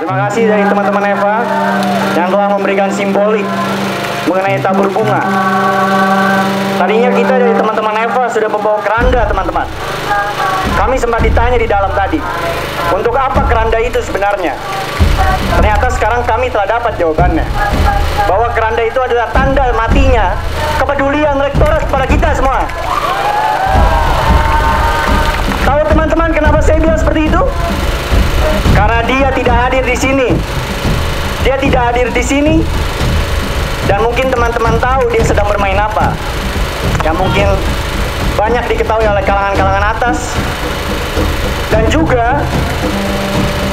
Terima kasih dari teman-teman EVA yang telah memberikan simbolik mengenai tabur bunga. Tadinya kita dari teman-teman EVA sudah membawa keranda, teman-teman. Kami sempat ditanya di dalam tadi, untuk apa keranda itu sebenarnya? Ternyata sekarang kami telah dapat jawabannya, bahwa keranda itu adalah tanda matinya kepedulian rektorat kepada kita semua. Tahu teman-teman kenapa saya bilang seperti itu? Karena dia tidak hadir di sini. Dia tidak hadir di sini. Dan mungkin teman-teman tahu dia sedang bermain apa. Yang mungkin banyak diketahui oleh kalangan-kalangan atas. Dan juga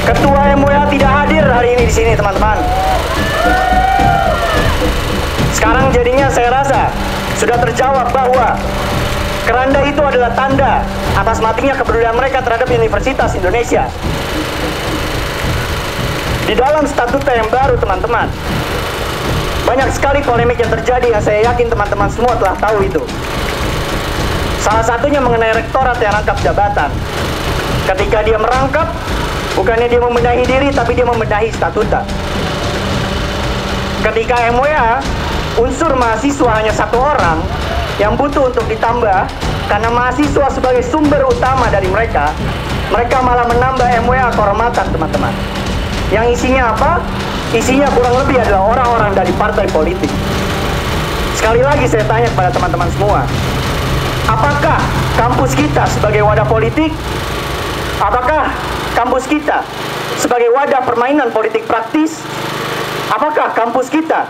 Ketua MWA tidak hadir hari ini di sini, teman-teman. Sekarang jadinya saya rasa sudah terjawab bahwa keranda itu adalah tanda atas matinya kepedulian mereka terhadap Universitas Indonesia. Di dalam statuta yang baru, teman-teman, banyak sekali polemik yang terjadi yang saya yakin teman-teman semua telah tahu itu. Salah satunya mengenai rektorat yang rangkap jabatan. Ketika dia merangkap, bukannya dia membenahi diri, tapi dia membenahi statuta. Ketika MWA, unsur mahasiswa hanya satu orang, yang butuh untuk ditambah, karena mahasiswa sebagai sumber utama dari mereka malah menambah MWA kehormatan, teman-teman. Yang isinya apa? Isinya kurang lebih adalah orang-orang dari partai politik. Sekali lagi saya tanya kepada teman-teman semua, apakah kampus kita sebagai wadah politik? Apakah kampus kita sebagai wadah permainan politik praktis? Apakah kampus kita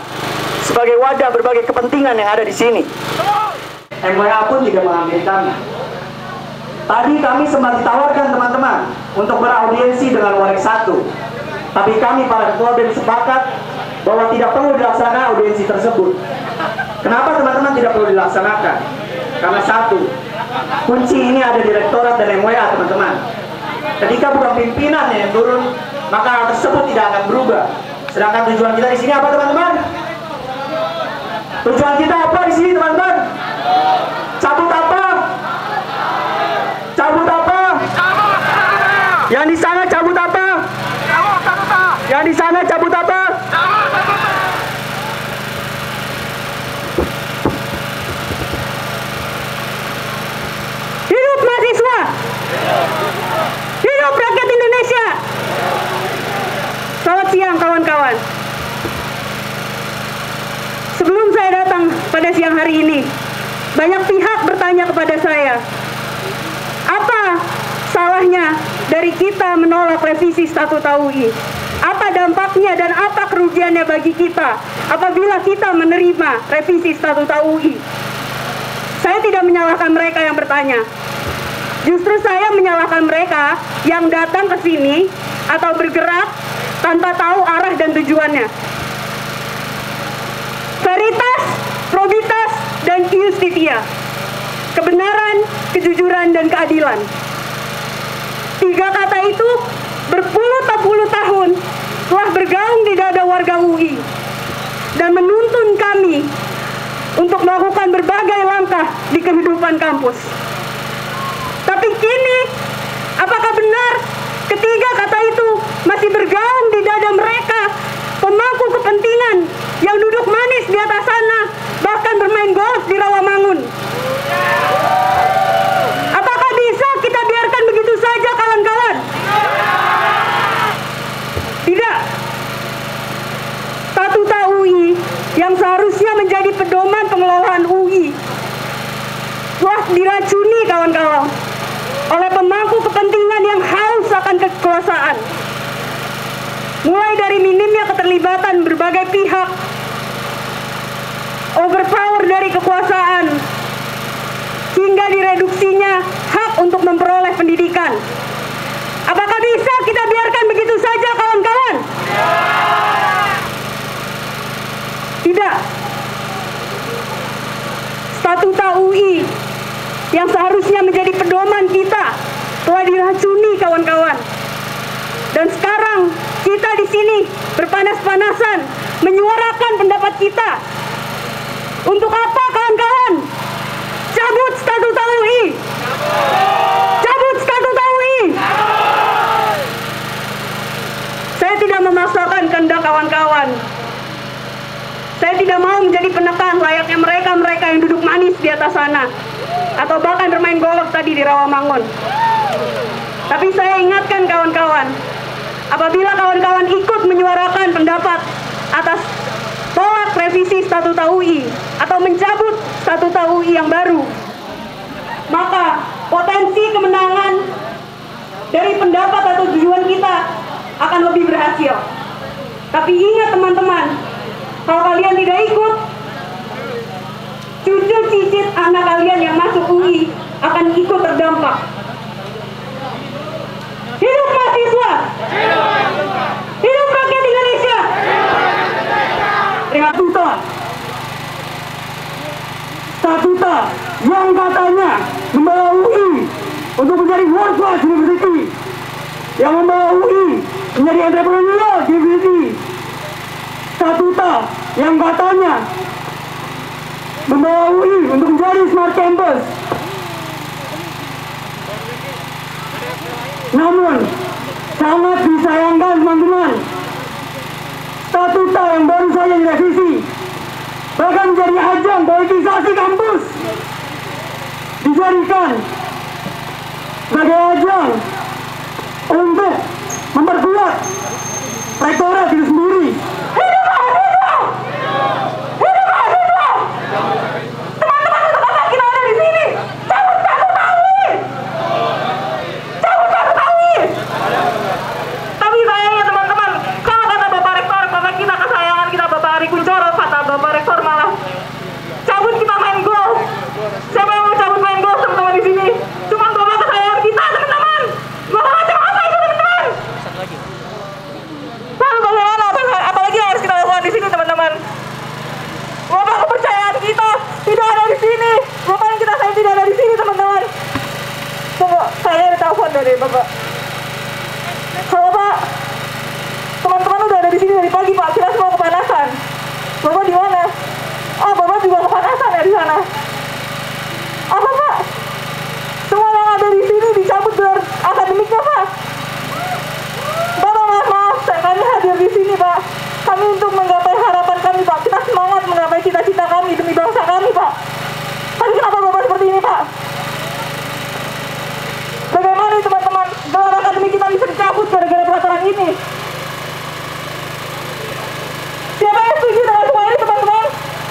sebagai wadah berbagai kepentingan yang ada di sini? MWA pun tidak mengambil kami. Tadi kami sempat ditawarkan, teman-teman, untuk beraudiensi dengan Warek 1. Tapi kami para ketua BEM sepakat bahwa tidak perlu dilaksanakan audiensi tersebut. Kenapa, teman-teman, tidak perlu dilaksanakan? Karena satu, kunci ini ada di rektorat dan MWA, teman-teman. Ketika bukan pimpinan yang turun, maka hal tersebut tidak akan berubah. Sedangkan tujuan kita di sini apa, teman-teman? Tujuan kita apa di sini, teman-teman? Cabut apa? Cabut apa? Yang di sana cabut apa? Yang di sana cabut apa? Hidup mahasiswa! Hidup rakyat Indonesia! Selamat siang, kawan-kawan. Sebelum saya datang pada siang hari ini, banyak pihak bertanya kepada saya, apa salahnya dari kita menolak revisi statuta UI? Apa dampaknya dan apa kerugiannya bagi kita apabila kita menerima revisi statuta UI? Saya tidak menyalahkan mereka yang bertanya. Justru saya menyalahkan mereka yang datang ke sini atau bergerak tanpa tahu arah dan tujuannya. Veritas, probitas, dan justitia. Kebenaran, kejujuran, dan keadilan. 3 kata itu berpuluh-puluh tahun telah bergaung di dada warga UI dan menuntun kami untuk melakukan berbagai langkah di kehidupan kampus. Tapi kini, apakah benar ketiga kata itu masih bergaung di dada mereka, pemangku kepentingan yang duduk manis di atas sana, bahkan bermain golf di Rawamangun? Apakah bisa kita biarkan begitu saja, kawan-kawan? Tidak. Statuta UI yang seharusnya menjadi pedoman pengelolaan UI telah diracuni, kawan-kawan, oleh pemangku kepentingan yang haus akan kekuasaan. Mulai dari minimnya keterlibatan berbagai pihak, overpower dari kekuasaan, hingga direduksinya hak untuk memperoleh pendidikan. Apakah bisa kita biarkan begitu saja, kawan-kawan? Tidak. Statuta UI yang seharusnya menjadi pedoman kita telah diracuni, kawan-kawan. Dan sekarang kita di sini berpanas-panasan menyuarakan pendapat kita. Untuk apa, kawan-kawan? Cabut statuta UI. Cabut statuta UI. Saya tidak memaksakan kehendak kawan-kawan. Saya tidak mau menjadi penekan layaknya mereka-mereka yang duduk manis di atas sana, atau bahkan bermain golf tadi di Rawamangun. Tapi saya ingatkan kawan-kawan, apabila kawan-kawan ikut menyuarakan pendapat atas tolak revisi Statuta UI atau mencabut Statuta UI yang baru, maka potensi kemenangan dari pendapat atau tujuan kita akan lebih berhasil. Tapi ingat teman-teman, kalau kalian tidak ikut, cucu cicit anak kalian yang masuk UI akan ikut terdampak. Hidup mahasiswa! Hidup rakyat Indonesia! Terima kasih. Statuta yang katanya membawa UI untuk menjadi world class university, yang membawa UI menjadi entrepreneurial university. Statuta yang katanya membawa UI untuk menjadi smart campus. Namun sangat disayangkan teman-teman, statuta yang baru saja direvisi bahkan menjadi ajang politisasi kampus, dijadikan sebagai ajang untuk memperkuat rektorat itu sendiri. Hidup mahasiswa! Hidup mahasiswa! Teman-teman untuk kita ada di sini. Cabut Statuta UI! Cabut Statuta UI! Tapi sayangnya teman-teman, kalau kata Bapak Rektor, Bapak kita kesayangan kita Bapak Ari Kunchoro, kata Bapak Rektor malah cabut kita main golf. Siapa yang mau cabut main golf teman-teman di sini? Cuma Bapak kesayangan kita teman-teman. Bapak macam apa itu teman-teman? Lalu bagaimana? Apalagi yang harus kita lakukan di sini teman-teman? Bapak kepercayaan kita tidak ada di sini. Bapak yang kita sayang tidak ada di sini teman-teman. Tunggu, saya ada telepon dari Bapak. Halo Pak, teman-teman udah ada di sini dari pagi Pak. Kita semua kepanasan. Bapak di mana? Oh, Bapak juga kepanasan ya di sana. Apa Pak? Semua yang ada di sini dicabut gelar akademiknya Pak. Bapak maaf, kami hadir di sini Pak. Kami untuk menggapai harapan kami Pak. Kita semangat menggapai cita-cita kami demi bangsa kami Pak. Tapi kenapa Bapak seperti ini Pak? Bagaimana teman-teman? Gelar akademik kita bisa dicabut gara-gara peraturan ini. Siapa yang setuju dengan semua ini teman-teman?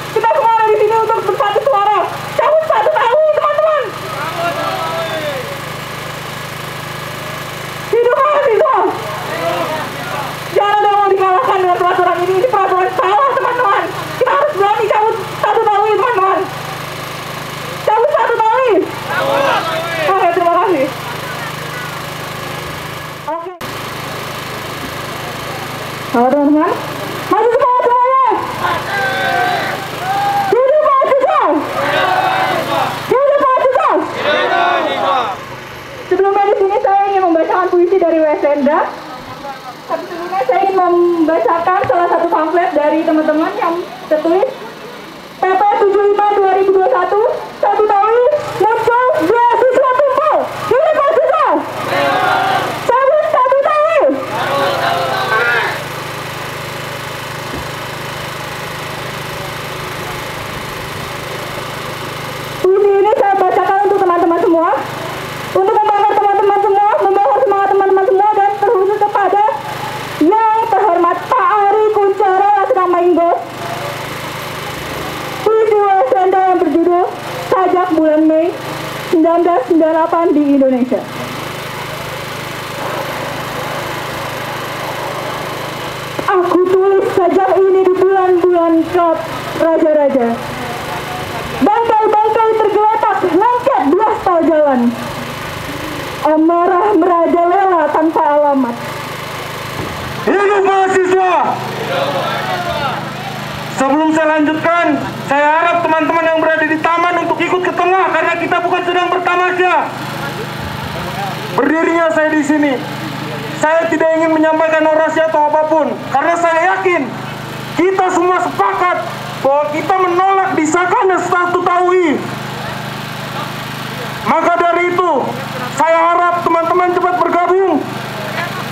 Kita semua ada di sini untuk bersatu suara. Cabut Statuta UI teman-teman. Hidup mahasiswa. Jangan ada yang mau dikalahkan dengan peraturan ini. Ini peraturan salah teman-teman. Kita harus berani cabut Statuta UI teman-teman. Cabut Statuta UI. Oke, terima kasih. Oke. Halo teman-teman. Masih semangat semuanya. Hidup mahasiswa. Hidup mahasiswa. Sebelumnya di sini saya ingin membacakan puisi dari W.S. Hendra. Tapi sebelumnya saya ingin membacakan salah satu pamflet dari teman-teman yang tertulis PP 75 2021 Statuta UI muncul beasiswa tumpul. Hidup mahasiswa. Cabut Statuta UI. Puisi ini saya bacakan untuk teman-teman semua, untuk membangkitkan teman-teman semua, membawa semangat teman-teman semua, dan terkhusus kepada yang terhormat Pak Ari Kunchoro yang sedang main golf. Puisi W.S. Hendra yang berjudul Sajak Bulan Mei 1998 di Indonesia. Aku tulis sajak ini di bulan-bulan kelab raja-raja. Bangkai-bangkai tergeletak lengket di aspal jalan. Amarah merajalela tanpa alamat. Hidup mahasiswa! Sebelum saya lanjutkan, saya harap teman-teman yang berada di taman untuk ikut ke tengah karena kita bukan sedang bertamasya. Berdirinya saya di sini, saya tidak ingin menyampaikan orasi atau apapun karena saya yakin kita semua sepakat bahwa kita menolak disahkannya Statuta UI. Maka dari itu, saya harap teman-teman cepat bergabung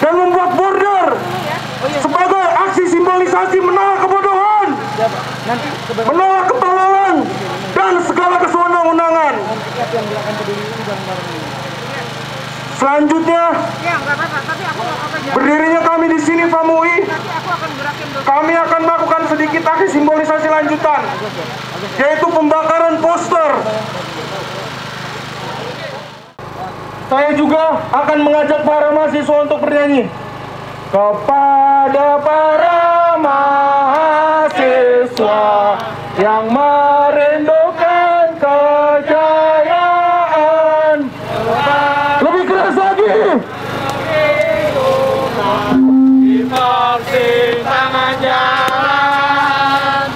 dan membuat border menolak ketololan dan segala kesewenang-wenangan. Selanjutnya, berdirinya kami di sini FAMUI, kami akan melakukan sedikit aksi simbolisasi lanjutan, yaitu pembakaran poster. Saya juga akan mengajak para mahasiswa untuk bernyanyi. Kepada para mahasiswa yang merindukan kejayaan, lebih keras lagi. Divaksin tangan jalan,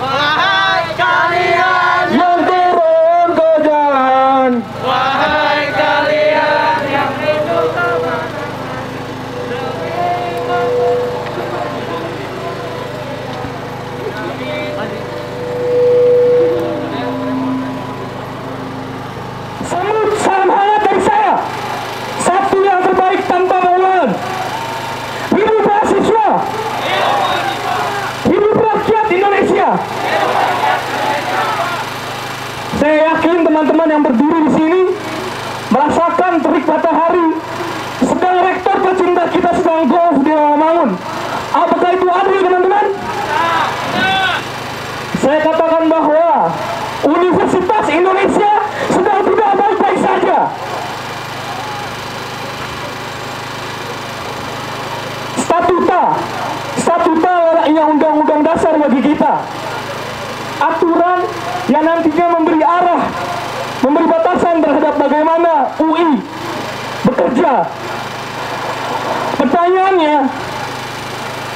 wahai kalian yang turun ke jalan, wahai kalian yang rindu kemenangan. Salam hangat dari saya, Sabtu yang terbaik tanpa bauan. Hidup mahasiswa, hidup rakyat Indonesia. Saya yakin teman-teman yang berdiri di sini merasakan terik matahari sedang rektor tercinta kita sedang golf di Rawamangun. Apakah itu adil, teman-teman? Saya katakan bahwa Universitas Indonesia sedang tidak baik-baik saja. Statuta layaknya undang-undang dasar bagi kita. Aturan yang nantinya memberi arah, memberi batasan terhadap bagaimana UI bekerja. Pertanyaannya,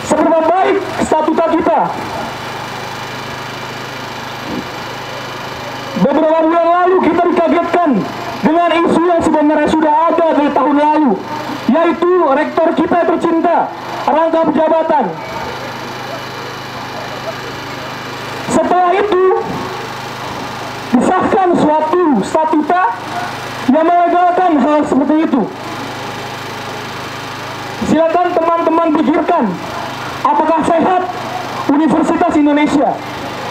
seberapa baik statuta kita? Beberapa bulan lalu kita dikagetkan dengan isu yang sebenarnya sudah ada dari tahun lalu, yaitu rektor kita tercinta rangkap jabatan. Setelah itu disahkan suatu statuta yang melegalkan hal seperti itu. Silakan teman-teman pikirkan, apakah sehat Universitas Indonesia?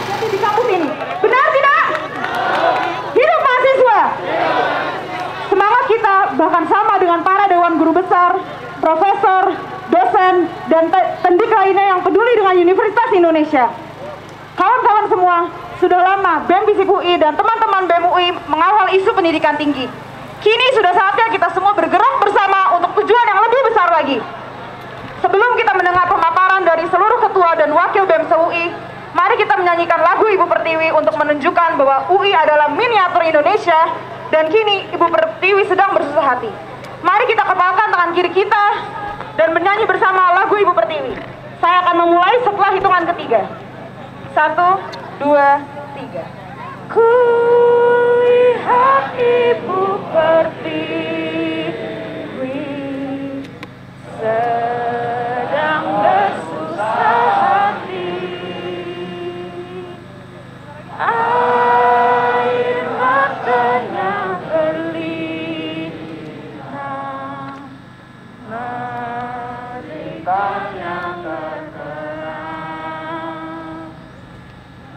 Jadi di kampus ini, benar tidak? Hidup mahasiswa. Semangat kita bahkan sama dengan para dewan guru besar, profesor, dosen, dan pendidik lainnya yang peduli dengan Universitas Indonesia. Kawan-kawan semua, sudah lama BEM FISIP UI dan teman-teman BEM UI mengawal isu pendidikan tinggi. Kini sudah saatnya kita semua bergerak bersama untuk tujuan yang lebih besar lagi. Sebelum kita mendengar pemaparan dari seluruh ketua dan wakil BEM se-UI, mari kita menyanyikan lagu Ibu Pertiwi untuk menunjukkan bahwa UI adalah miniatur Indonesia dan kini Ibu Pertiwi sedang bersusah hati. Mari kita kepalkan tangan kiri kita dan bernyanyi bersama lagu Ibu Pertiwi. Saya akan memulai setelah hitungan ketiga. 1, 2, 3. Ku lihat Ibu Pertiwi sedang bersusah hati. Air matanya berlinang, meribatnya berperang.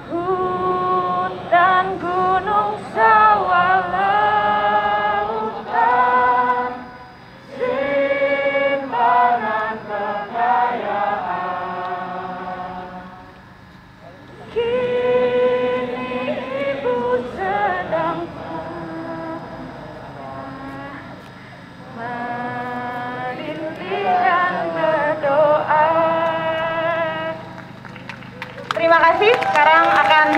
Hutan, gunung, sawah, lautan, simpanan kekayaan. Kini Ibu sedang merintih dan berdoa. Terima kasih. Sekarang akan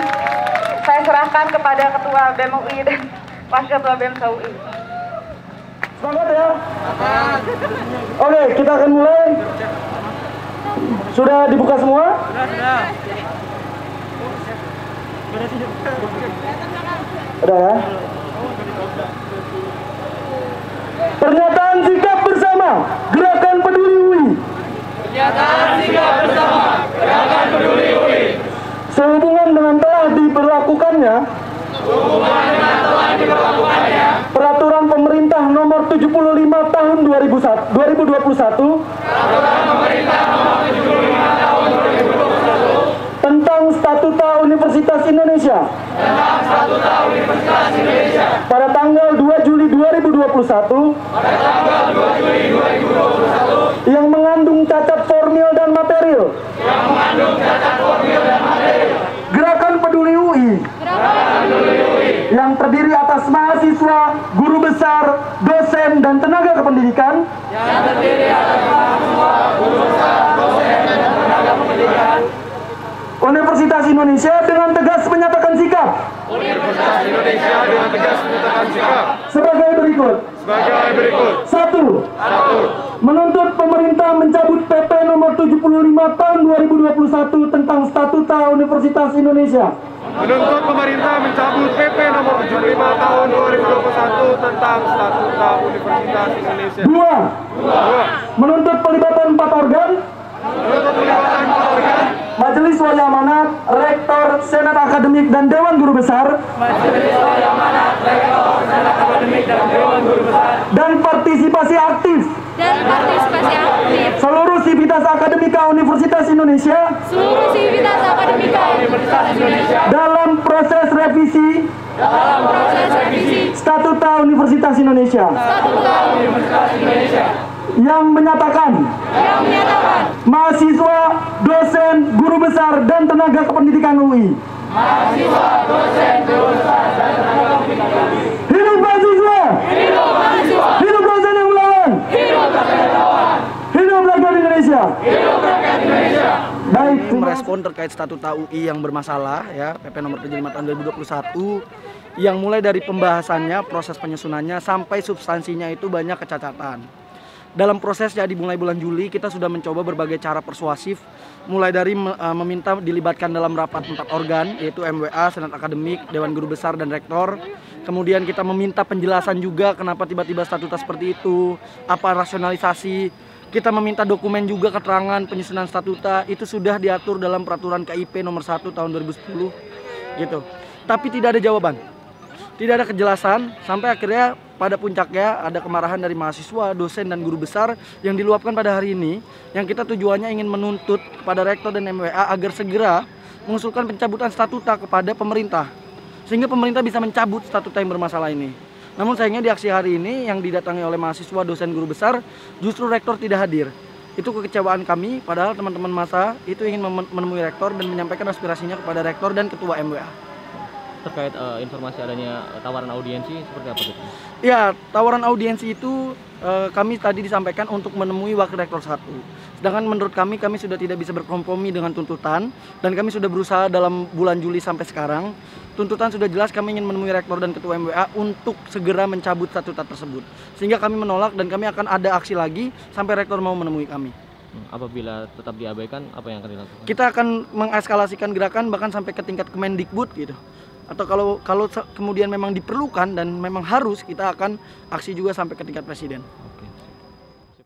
saya serahkan kepada Ketua BEM UI dan Wakil Ketua BEM se-UI. Semangat ya. Oke, kita akan mulai. Sudah dibuka semua? Udah ya. Pernyataan sikap bersama Gerakan Peduli UI. Pernyataan sikap bersama Gerakan Peduli UI. Sehubungan dengan telah diberlakukannya Peraturan Pemerintah Nomor 75 Tahun 2021 Peraturan Pemerintah Nomor 75 Tahun 2021 tentang Statuta Indonesia pada tanggal 2 Juli 2021 yang mengandung cacat formil dan material. Gerakan Peduli UI yang terdiri atas mahasiswa, guru besar, dosen, dan tenaga kependidikan Universitas Indonesia dengan tegas menyatakan sikap sebagai berikut. 1. Menuntut pemerintah mencabut PP nomor 75 tahun 2021 tentang Statuta Universitas Indonesia. Menuntut pemerintah mencabut PP nomor 75 tahun 2021 tentang Statuta Universitas Indonesia. 2. Menuntut pelibatan 4 organ. Majelis Wali Amanat, Rektor, Senat Akademik, dan Dewan Guru Besar. Dan partisipasi aktif. Seluruh sivitas akademika Universitas Indonesia. Dalam proses revisi. Statuta Universitas Indonesia. Yang menyatakan mahasiswa, dosen, guru besar, dan tenaga kependidikan UI. Hidup mahasiswa! Hidup dosen yang melawan! Hidup rakyat Indonesia! Baik, merespon terkait Statuta UI yang bermasalah ya, PP nomor 75 tahun 2021 yang mulai dari pembahasannya, proses penyusunannya sampai substansinya itu banyak kecacatan. Dalam prosesnya dimulai bulan Juli kita sudah mencoba berbagai cara persuasif, mulai dari meminta dilibatkan dalam rapat 4 organ yaitu MWA, Senat Akademik, Dewan Guru Besar, dan Rektor. Kemudian kita meminta penjelasan juga kenapa tiba-tiba statuta seperti itu, apa rasionalisasi. Kita meminta dokumen juga keterangan penyusunan statuta itu sudah diatur dalam peraturan KIP nomor 1 tahun 2010 gitu. Tapi tidak ada jawaban. Tidak ada kejelasan sampai akhirnya pada puncaknya ada kemarahan dari mahasiswa, dosen, dan guru besar yang diluapkan pada hari ini, yang kita tujuannya ingin menuntut kepada Rektor dan MWA agar segera mengusulkan pencabutan statuta kepada pemerintah sehingga pemerintah bisa mencabut statuta yang bermasalah ini. Namun sayangnya di aksi hari ini yang didatangi oleh mahasiswa, dosen, guru besar justru Rektor tidak hadir. Itu kekecewaan kami, padahal teman-teman massa itu ingin menemui Rektor dan menyampaikan aspirasinya kepada Rektor dan Ketua MWA. Terkait informasi adanya tawaran audiensi seperti apa itu? Ya, tawaran audiensi itu kami tadi disampaikan untuk menemui Wakil Rektor 1. Sedangkan menurut kami sudah tidak bisa berkompromi dengan tuntutan dan kami sudah berusaha dalam bulan Juli sampai sekarang. Tuntutan sudah jelas, kami ingin menemui Rektor dan Ketua MWA untuk segera mencabut statuta tersebut. Sehingga kami menolak dan kami akan ada aksi lagi sampai Rektor mau menemui kami. Apabila tetap diabaikan, apa yang akan dilakukan? Kita akan mengeskalasikan gerakan bahkan sampai ke tingkat Kemendikbud gitu. Atau kalau kemudian memang diperlukan dan memang harus, kita akan aksi juga sampai ke tingkat presiden.